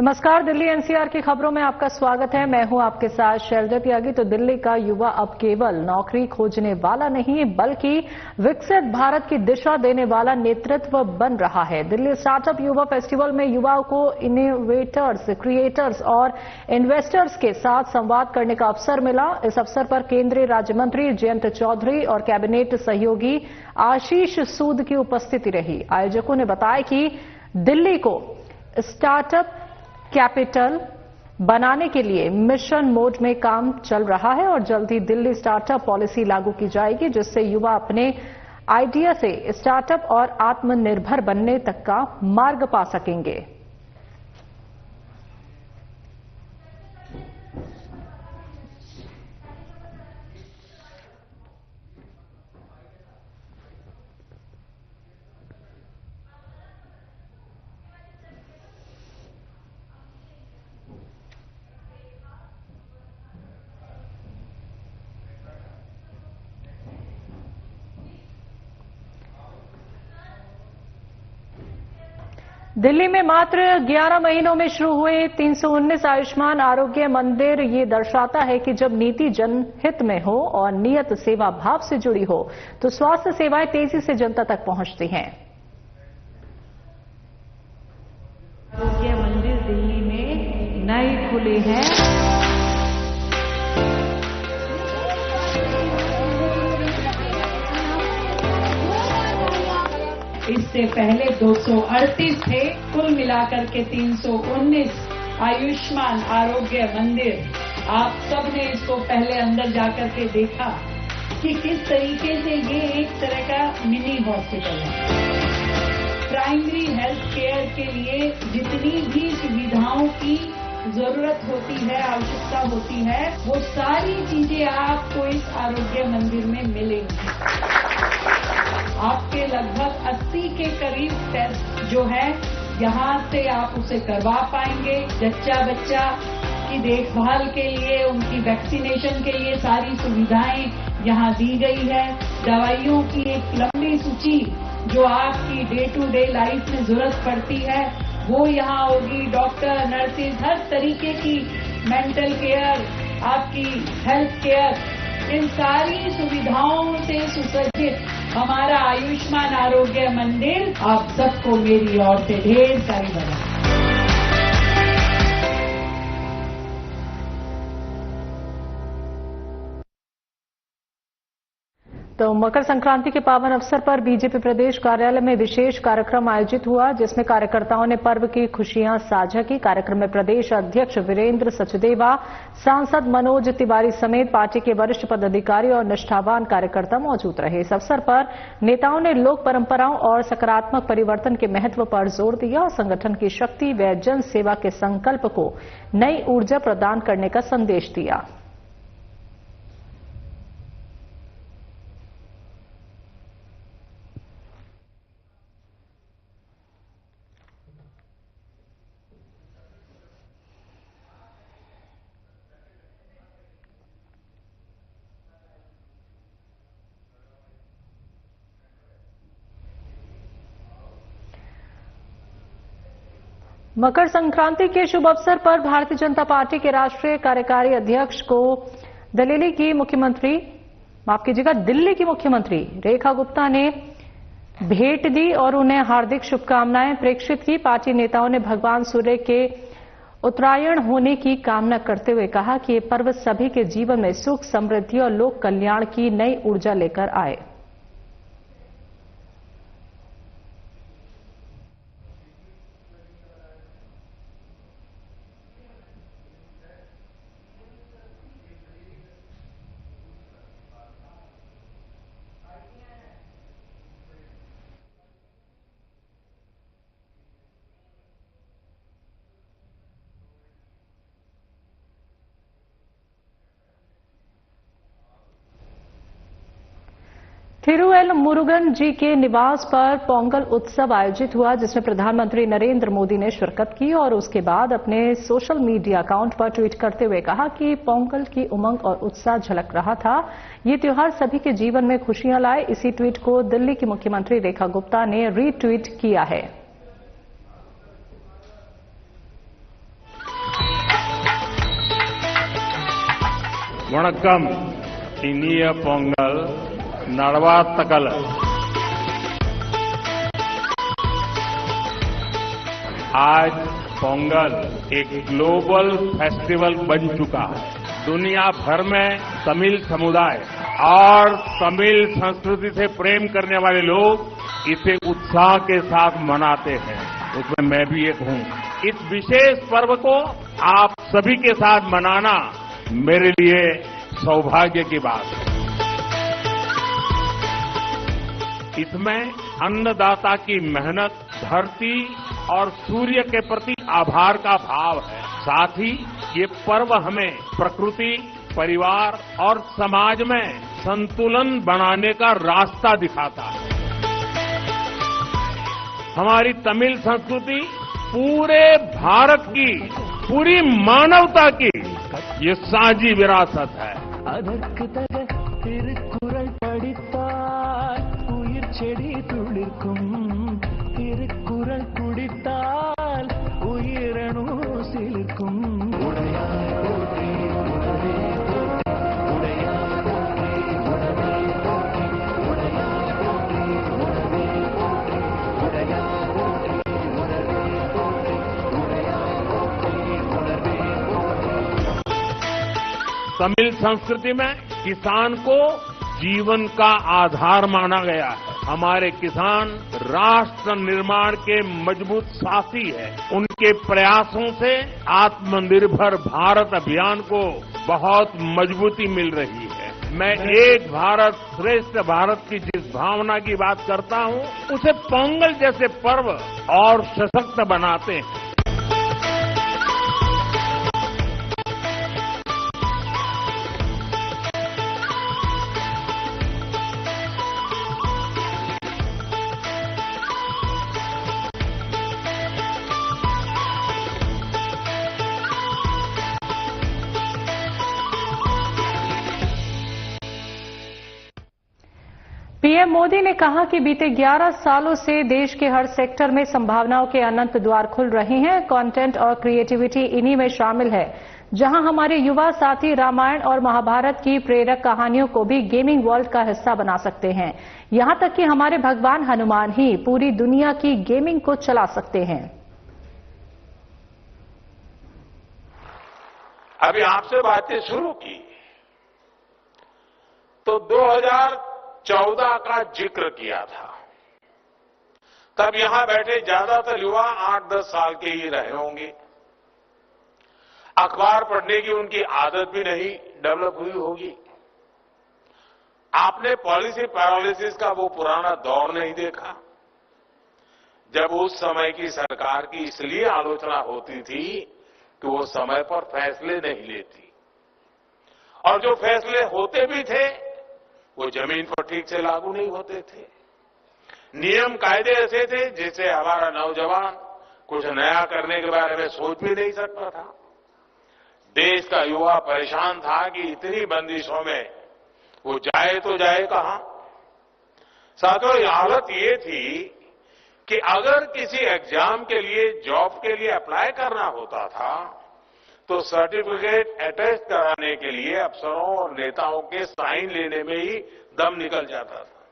नमस्कार, दिल्ली एनसीआर की खबरों में आपका स्वागत है। मैं हूं आपके साथ शैलजा त्यागी। तो दिल्ली का युवा अब केवल नौकरी खोजने वाला नहीं बल्कि विकसित भारत की दिशा देने वाला नेतृत्व बन रहा है। दिल्ली स्टार्टअप युवा फेस्टिवल में युवाओं को इनोवेटर्स, क्रिएटर्स और इन्वेस्टर्स के साथ संवाद करने का अवसर मिला। इस अवसर पर केंद्रीय राज्य मंत्री जयंत चौधरी और कैबिनेट सहयोगी आशीष सूद की उपस्थिति रही। आयोजकों ने बताया कि दिल्ली को स्टार्टअप कैपिटल बनाने के लिए मिशन मोड में काम चल रहा है और जल्द ही दिल्ली स्टार्टअप पॉलिसी लागू की जाएगी, जिससे युवा अपने आइडिया से स्टार्टअप और आत्मनिर्भर बनने तक का मार्ग पा सकेंगे। दिल्ली में मात्र 11 महीनों में शुरू हुए 319 आयुष्मान आरोग्य मंदिर ये दर्शाता है कि जब नीति जनहित में हो और नियत सेवा भाव से जुड़ी हो तो स्वास्थ्य सेवाएं तेजी से जनता तक पहुंचती हैं। आरोग्य मंदिर दिल्ली में नए खुले हैं। इससे पहले 238 थे, कुल मिलाकर के 319 आयुष्मान आरोग्य मंदिर। आप सब ने इसको पहले अंदर जाकर के देखा कि किस तरीके से ये एक तरह का मिनी हॉस्पिटल है। प्राइमरी हेल्थ केयर के लिए जितनी भी सुविधाओं की जरूरत होती है, आवश्यकता होती है, वो सारी चीजें आपको इस आरोग्य मंदिर में मिलेंगी। आपके लगभग 80 के करीब टेस्ट जो है यहाँ से आप उसे करवा पाएंगे। जच्चा बच्चा की देखभाल के लिए, उनकी वैक्सीनेशन के लिए सारी सुविधाएं यहाँ दी गई है। दवाइयों की एक लंबी सूची जो आपकी डे टू डे लाइफ में जरूरत पड़ती है वो यहाँ होगी। डॉक्टर, नर्सेज, हर तरीके की मेंटल केयर, आपकी हेल्थ केयर, इन सारी सुविधाओं से सुसज्जित हमारा आयुष्मान आरोग्य मंदिर आप सबको मेरी ओर से ढेर सारी बधाई। तो मकर संक्रांति के पावन अवसर पर बीजेपी प्रदेश कार्यालय में विशेष कार्यक्रम आयोजित हुआ, जिसमें कार्यकर्ताओं ने पर्व की खुशियां साझा की। कार्यक्रम में प्रदेश अध्यक्ष वीरेंद्र सचदेवा, सांसद मनोज तिवारी समेत पार्टी के वरिष्ठ पदाधिकारी और निष्ठावान कार्यकर्ता मौजूद रहे। इस अवसर पर नेताओं ने लोक परंपराओं और सकारात्मक परिवर्तन के महत्व पर जोर दिया और संगठन की शक्ति व जन सेवा के संकल्प को नई ऊर्जा प्रदान करने का संदेश दिया। मकर संक्रांति के शुभ अवसर पर भारतीय जनता पार्टी के राष्ट्रीय कार्यकारी अध्यक्ष को दिल्ली की मुख्यमंत्री रेखा गुप्ता ने भेंट दी और उन्हें हार्दिक शुभकामनाएं प्रेषित की। पार्टी नेताओं ने भगवान सूर्य के उत्तरायण होने की कामना करते हुए कहा कि ये पर्व सभी के जीवन में सुख, समृद्धि और लोक कल्याण की नई ऊर्जा लेकर आए। थिरुएल मुरुगन जी के निवास पर पोंगल उत्सव आयोजित हुआ, जिसमें प्रधानमंत्री नरेंद्र मोदी ने शिरकत की और उसके बाद अपने सोशल मीडिया अकाउंट पर ट्वीट करते हुए कहा कि पोंगल की उमंग और उत्साह झलक रहा था। ये त्योहार सभी के जीवन में खुशियां लाए। इसी ट्वीट को दिल्ली की मुख्यमंत्री रेखा गुप्ता ने रीट्वीट किया है। वणक्कम इनिय पोंगल नड़वातकल। आज पोंगल एक ग्लोबल फेस्टिवल बन चुका है। दुनिया भर में तमिल समुदाय और तमिल संस्कृति से प्रेम करने वाले लोग इसे उत्साह के साथ मनाते हैं। उसमें मैं भी एक हूं। इस विशेष पर्व को आप सभी के साथ मनाना मेरे लिए सौभाग्य की बात है। इसमें अन्नदाता की मेहनत, धरती और सूर्य के प्रति आभार का भाव है। साथ ही ये पर्व हमें प्रकृति, परिवार और समाज में संतुलन बनाने का रास्ता दिखाता है। हमारी तमिल संस्कृति पूरे भारत की, पूरी मानवता की ये साझी विरासत है। செடி துளிர்க்கும் திருக்குறள் குடித்தால் உயிரணு சிலிர்க்கும் உடையார் போற்றி உடவே போற்றி உடையார் போற்றி உடவே போற்றி உடையார் போற்றி உடவே போற்றி உடையார் போற்றி உடவே போற்றி உடையார் போற்றி உடவே போற்றி। तमिल संस्कृति में किसान को जीवन का आधार माना गया है। हमारे किसान राष्ट्र निर्माण के मजबूत साथी है। उनके प्रयासों से आत्मनिर्भर भारत अभियान को बहुत मजबूती मिल रही है। मैं एक भारत श्रेष्ठ भारत की जिस भावना की बात करता हूं, उसे पोंगल जैसे पर्व और सशक्त बनाते हैं। पीएम मोदी ने कहा कि बीते 11 सालों से देश के हर सेक्टर में संभावनाओं के अनंत द्वार खुल रहे हैं। कंटेंट और क्रिएटिविटी इन्हीं में शामिल है। जहां हमारे युवा साथी रामायण और महाभारत की प्रेरक कहानियों को भी गेमिंग वर्ल्ड का हिस्सा बना सकते हैं। यहां तक कि हमारे भगवान हनुमान ही पूरी दुनिया की गेमिंग को चला सकते हैं। अभी आपसे बातें शुरू की तो 2014 का जिक्र किया था। तब यहां बैठे ज्यादातर युवा 8-10 साल के ही रहे होंगे। अखबार पढ़ने की उनकी आदत भी नहीं डेवलप हुई होगी। आपने पॉलिसी पैरालिसिस का वो पुराना दौर नहीं देखा, जब उस समय की सरकार की इसलिए आलोचना होती थी कि वो समय पर फैसले नहीं लेती, और जो फैसले होते भी थे वो जमीन पर ठीक से लागू नहीं होते थे। नियम कायदे ऐसे थे जिससे हमारा नौजवान कुछ नया करने के बारे में सोच भी नहीं सकता था। देश का युवा परेशान था कि इतनी बंदिशों में वो जाए तो जाए कहां। साथियों, हालत ये थी कि अगर किसी एग्जाम के लिए, जॉब के लिए अप्लाई करना होता था तो सर्टिफिकेट अटेस्ट कराने के लिए अफसरों और नेताओं के साइन लेने में ही दम निकल जाता था।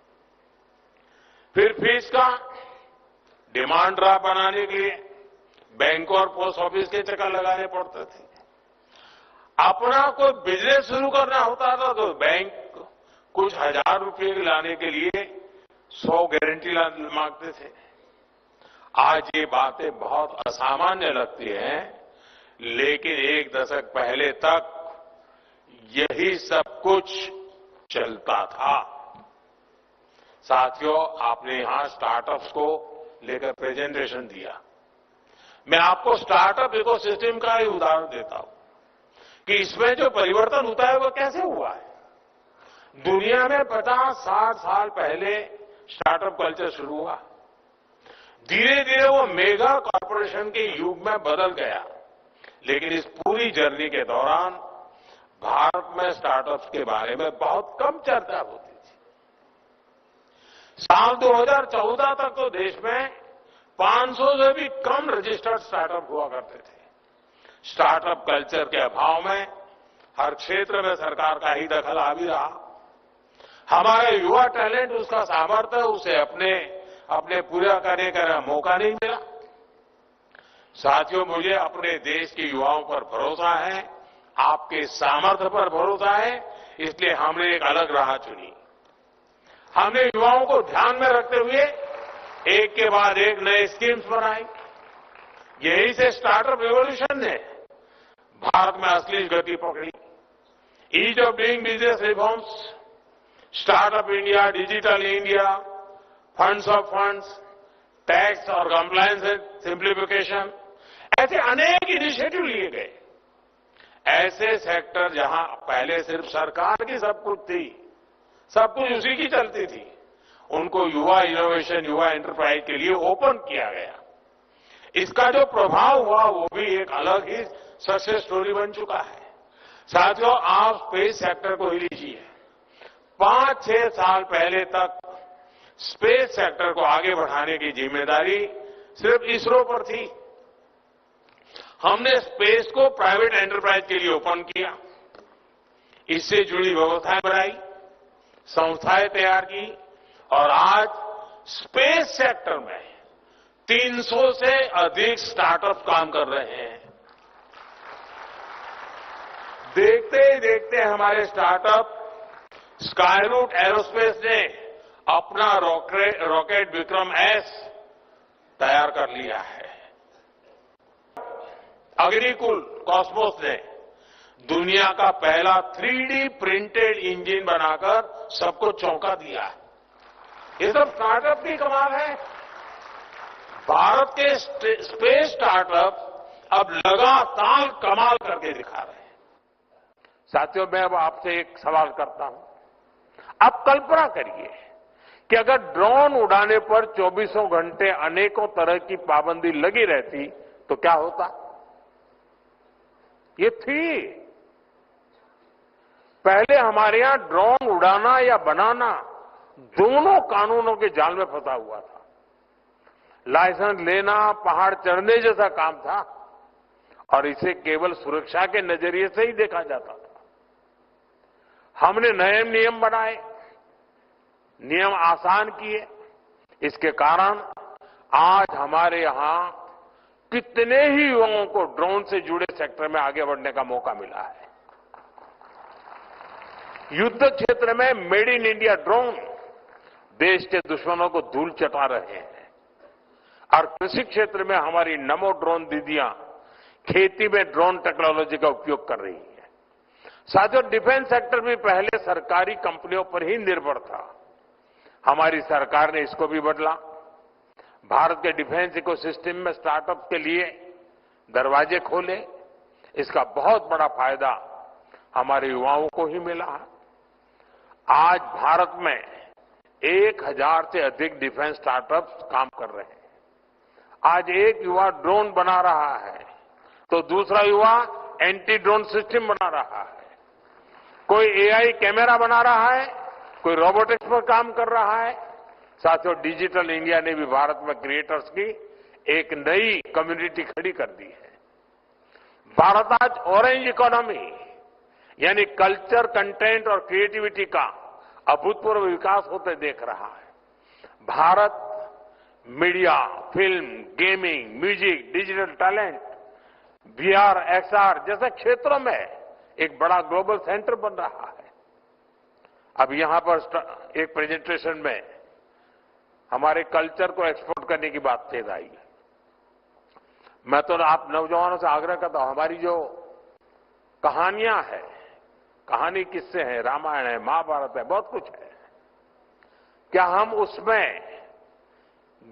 फिर फीस का डिमांड ड्राफ्ट बनाने के लिए बैंक और पोस्ट ऑफिस के चक्कर लगाने पड़ते थे। अपना कोई बिजनेस शुरू करना होता था तो बैंक कुछ हजार रुपये लाने के लिए 100 गारंटी मांगते थे। आज ये बातें बहुत असामान्य लगती हैं, लेकिन एक दशक पहले तक यही सब कुछ चलता था। साथियों, आपने यहां स्टार्टअप्स को लेकर प्रेजेंटेशन दिया। मैं आपको स्टार्टअप इकोसिस्टम का ही उदाहरण देता हूं कि इसमें जो परिवर्तन होता है वो कैसे हुआ है। दुनिया में 50-60 साल पहले स्टार्टअप कल्चर शुरू हुआ। धीरे धीरे वो मेगा कॉरपोरेशन के युग में बदल गया, लेकिन इस पूरी जर्नी के दौरान भारत में स्टार्टअप्स के बारे में बहुत कम चर्चा होती थी। साल 2014 तक तो देश में 500 से भी कम रजिस्टर्ड स्टार्टअप हुआ करते थे। स्टार्टअप कल्चर के अभाव में हर क्षेत्र में सरकार का ही दखल आ भी रहा। हमारा युवा टैलेंट, उसका सामर्थ्य, उसे अपने पूरा करने का मौका नहीं मिला। साथियों, मुझे अपने देश के युवाओं पर भरोसा है, आपके सामर्थ्य पर भरोसा है, इसलिए हमने एक अलग राह चुनी। हमने युवाओं को ध्यान में रखते हुए एक के बाद एक नए स्कीम्स बनाई। यही से स्टार्टअप रिवॉल्यूशन ने भारत में असली गति पकड़ी। Ease of doing business reforms, startup India, digital India, funds of funds, tax और कंप्लायंस सिंप्लीफिकेशन, ऐसे अनेक इनिशिएटिव लिए गए। ऐसे सेक्टर जहां पहले सिर्फ सरकार की सब कुछ थी, सब कुछ उसी की चलती थी, उनको युवा इनोवेशन, युवा एंटरप्राइज के लिए ओपन किया गया। इसका जो प्रभाव हुआ वो भी एक अलग ही सक्सेस स्टोरी बन चुका है। साथियों, आप स्पेस सेक्टर को ही लीजिए। 5-6 साल पहले तक स्पेस सेक्टर को आगे बढ़ाने की जिम्मेदारी सिर्फ इसरो पर थी। हमने स्पेस को प्राइवेट एंटरप्राइज के लिए ओपन किया, इससे जुड़ी व्यवस्थाएं बनाई, संस्थाएं तैयार की और आज स्पेस सेक्टर में 300 से अधिक स्टार्टअप काम कर रहे हैं। देखते ही देखते हमारे स्टार्टअप स्काईरूट एरोस्पेस ने अपना रॉकेट विक्रम एस तैयार कर लिया है। अग्निकुल कॉस्मोस ने दुनिया का पहला 3D प्रिंटेड इंजन बनाकर सबको चौंका दिया है। ये सब स्टार्टअप की कमाल है। भारत के स्पेस स्टार्टअप अब लगातार कमाल करके दिखा रहे हैं। साथियों, मैं अब आपसे एक सवाल करता हूं। आप कल्पना करिए कि अगर ड्रोन उड़ाने पर 24 घंटे अनेकों तरह की पाबंदी लगी रहती तो क्या होता? ये थी। पहले हमारे यहां ड्रोन उड़ाना या बनाना दोनों कानूनों के जाल में फंसा हुआ था। लाइसेंस लेना पहाड़ चढ़ने जैसा काम था और इसे केवल सुरक्षा के नजरिए से ही देखा जाता था। हमने नए नियम बनाए, नियम आसान किए। इसके कारण आज हमारे यहां कितने ही युवाओं को ड्रोन से जुड़े सेक्टर में आगे बढ़ने का मौका मिला है। युद्ध क्षेत्र में मेड इन इंडिया ड्रोन देश के दुश्मनों को धूल चटा रहे हैं और कृषि क्षेत्र में हमारी नमो ड्रोन दीदियां खेती में ड्रोन टेक्नोलॉजी का उपयोग कर रही है। साथियों, डिफेंस सेक्टर भी पहले सरकारी कंपनियों पर ही निर्भर था। हमारी सरकार ने इसको भी बदला। भारत के डिफेंस इकोसिस्टम में स्टार्टअप के लिए दरवाजे खोले। इसका बहुत बड़ा फायदा हमारे युवाओं को ही मिला है। आज भारत में 1000 से अधिक डिफेंस स्टार्टअप्स काम कर रहे हैं। आज एक युवा ड्रोन बना रहा है तो दूसरा युवा एंटी ड्रोन सिस्टम बना रहा है। कोई एआई कैमरा बना रहा है, कोई रोबोटिक्स पर काम कर रहा है। साथियों, डिजिटल इंडिया ने भी भारत में क्रिएटर्स की एक नई कम्युनिटी खड़ी कर दी है। भारत आज ऑरेंज इकोनॉमी यानी कल्चर, कंटेंट और क्रिएटिविटी का अभूतपूर्व विकास होते देख रहा है। Bharat media, film, gaming, music, digital talent, VR, XR जैसे क्षेत्रों में एक बड़ा ग्लोबल सेंटर बन रहा है। अब यहां पर एक प्रेजेंटेशन में हमारे कल्चर को एक्सपोर्ट करने की बात कही आई है। मैं तो आप नौजवानों से आग्रह करता हूं, हमारी जो कहानियां हैं, कहानी किस्से हैं, रामायण है, महाभारत है, बहुत कुछ है, क्या हम उसमें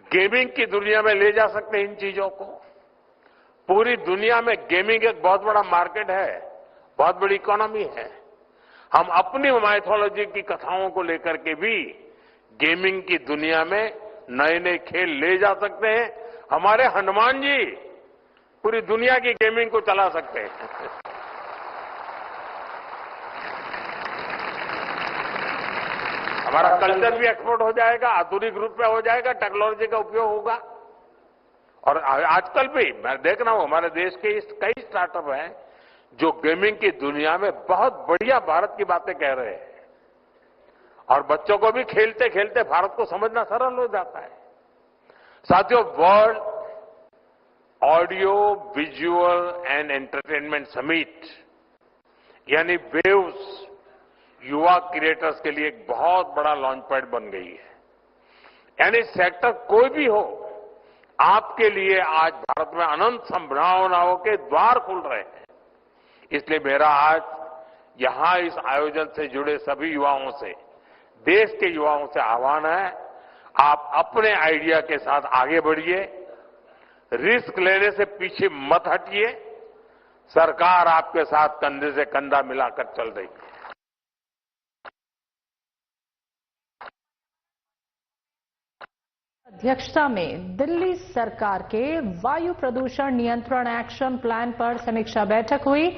गेमिंग की दुनिया में ले जा सकते हैं इन चीजों को? पूरी दुनिया में गेमिंग एक बहुत बड़ा मार्केट है, बहुत बड़ी इकोनॉमी है। हम अपनी माइथोलॉजी की कथाओं को लेकर के भी गेमिंग की दुनिया में नए नए खेल ले जा सकते हैं। हमारे हनुमान जी पूरी दुनिया की गेमिंग को चला सकते हैं। हमारा कल्चर भी एक्सपोर्ट हो जाएगा, आधुनिक रूप में हो जाएगा, टेक्नोलॉजी का उपयोग होगा। और आजकल भी मैं देख रहा हूं हमारे देश के कई स्टार्टअप हैं जो गेमिंग की दुनिया में बहुत बढ़िया भारत की बातें कह रहे हैं और बच्चों को भी खेलते खेलते भारत को समझना सरल हो जाता है। साथियों, world audio visual and entertainment summit यानी वेव्स युवा क्रिएटर्स के लिए एक बहुत बड़ा लॉन्च पैड बन गई है। यानी सेक्टर कोई भी हो, आपके लिए आज भारत में अनंत संभावनाओं के द्वार खुल रहे हैं। इसलिए मेरा आज यहां इस आयोजन से जुड़े सभी युवाओं से, देश के युवाओं से आह्वान है, आप अपने आइडिया के साथ आगे बढ़िए, रिस्क लेने से पीछे मत हटिए। सरकार आपके साथ कंधे से कंधा मिलाकर चल रही है। अध्यक्षता में दिल्ली सरकार के वायु प्रदूषण नियंत्रण एक्शन प्लान पर समीक्षा बैठक हुई।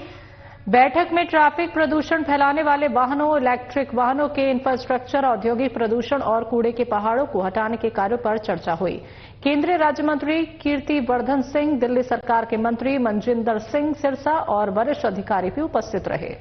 बैठक में ट्रैफिक प्रदूषण फैलाने वाले वाहनों, इलेक्ट्रिक वाहनों के इंफ्रास्ट्रक्चर, औद्योगिक प्रदूषण और कूड़े के पहाड़ों को हटाने के कार्यों पर चर्चा हुई। केंद्रीय राज्य मंत्री कीर्ति वर्धन सिंह, दिल्ली सरकार के मंत्री मनजिंदर सिंह सिरसा और वरिष्ठ अधिकारी भी उपस्थित रहे।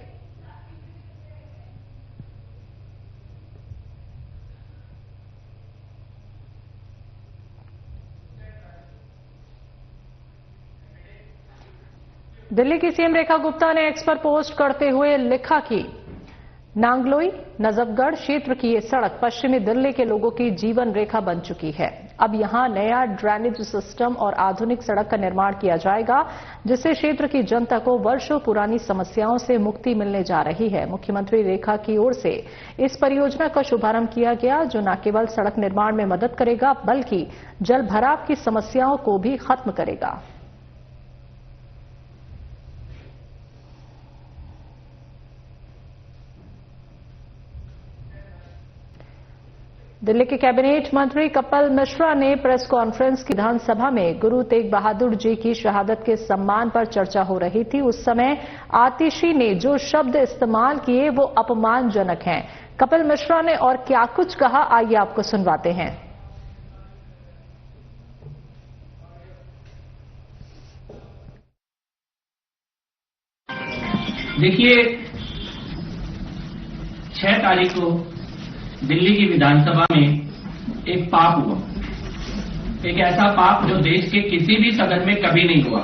दिल्ली की सीएम रेखा गुप्ता ने एक्स पर पोस्ट करते हुए लिखा कि नांगलोई नजफगढ़ क्षेत्र की ये सड़क पश्चिमी दिल्ली के लोगों की जीवन रेखा बन चुकी है। अब यहां नया ड्रेनेज सिस्टम और आधुनिक सड़क का निर्माण किया जाएगा, जिससे क्षेत्र की जनता को वर्षों पुरानी समस्याओं से मुक्ति मिलने जा रही है। मुख्यमंत्री रेखा की ओर से इस परियोजना का शुभारंभ किया गया, जो न केवल सड़क निर्माण में मदद करेगा बल्कि जल भराव की समस्याओं को भी खत्म करेगा। दिल्ली के कैबिनेट मंत्री कपिल मिश्रा ने प्रेस कॉन्फ्रेंस की विधानसभा में गुरु तेग बहादुर जी की शहादत के सम्मान पर चर्चा हो रही थी। उस समय आतिशी ने जो शब्द इस्तेमाल किए वो अपमानजनक हैं। कपिल मिश्रा ने और क्या कुछ कहा, आइए आपको सुनवाते हैं। देखिए, 6 तारीख को दिल्ली की विधानसभा में एक पाप हुआ, एक ऐसा पाप जो देश के किसी भी सदन में कभी नहीं हुआ।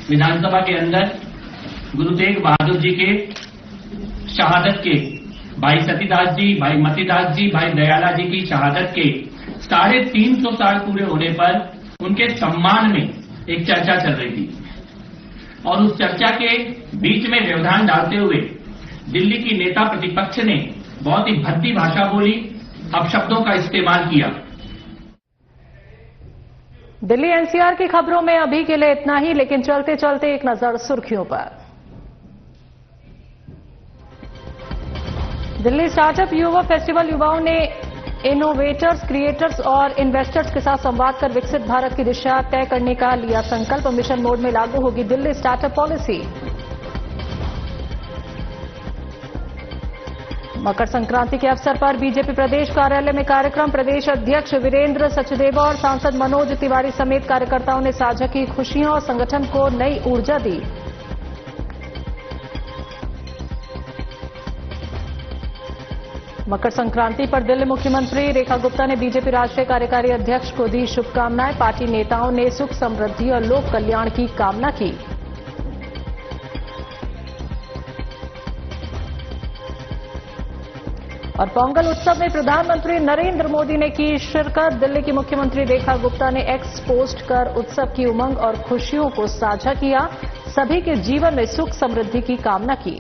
विधानसभा के अंदर गुरु तेग बहादुर जी के शहादत के, भाई सतीदास जी, भाई मतीदास जी, भाई दयाला जी की शहादत के 350 साल पूरे होने पर उनके सम्मान में एक चर्चा चल रही थी और उस चर्चा के बीच में व्यवधान डालते हुए दिल्ली की नेता प्रतिपक्ष ने बहुत ही भद्दी भाषा बोली, अपशब्दों का इस्तेमाल किया। दिल्ली एनसीआर की खबरों में अभी के लिए इतना ही, लेकिन चलते चलते एक नजर सुर्खियों पर। दिल्ली स्टार्टअप युवा फेस्टिवल युवाओं ने इनोवेटर्स, क्रिएटर्स और इन्वेस्टर्स के साथ संवाद कर विकसित भारत की दिशा तय करने का लिया संकल्प। मिशन मोड में लागू होगी दिल्ली स्टार्टअप पॉलिसी। मकर संक्रांति के अवसर पर बीजेपी प्रदेश कार्यालय में कार्यक्रम। प्रदेश अध्यक्ष वीरेंद्र सचदेवा और सांसद मनोज तिवारी समेत कार्यकर्ताओं ने साझा की खुशियां और संगठन को नई ऊर्जा दी। मकर संक्रांति पर दिल्ली मुख्यमंत्री रेखा गुप्ता ने बीजेपी राष्ट्रीय कार्यकारी अध्यक्ष को दी शुभकामनाएं। पार्टी नेताओं ने सुख समृद्धि और लोक कल्याण की कामना की। और पोंगल उत्सव में प्रधानमंत्री नरेंद्र मोदी ने की शिरकत। दिल्ली की मुख्यमंत्री रेखा गुप्ता ने एक्स पोस्ट कर उत्सव की उमंग और खुशियों को साझा किया। सभी के जीवन में सुख समृद्धि की कामना की।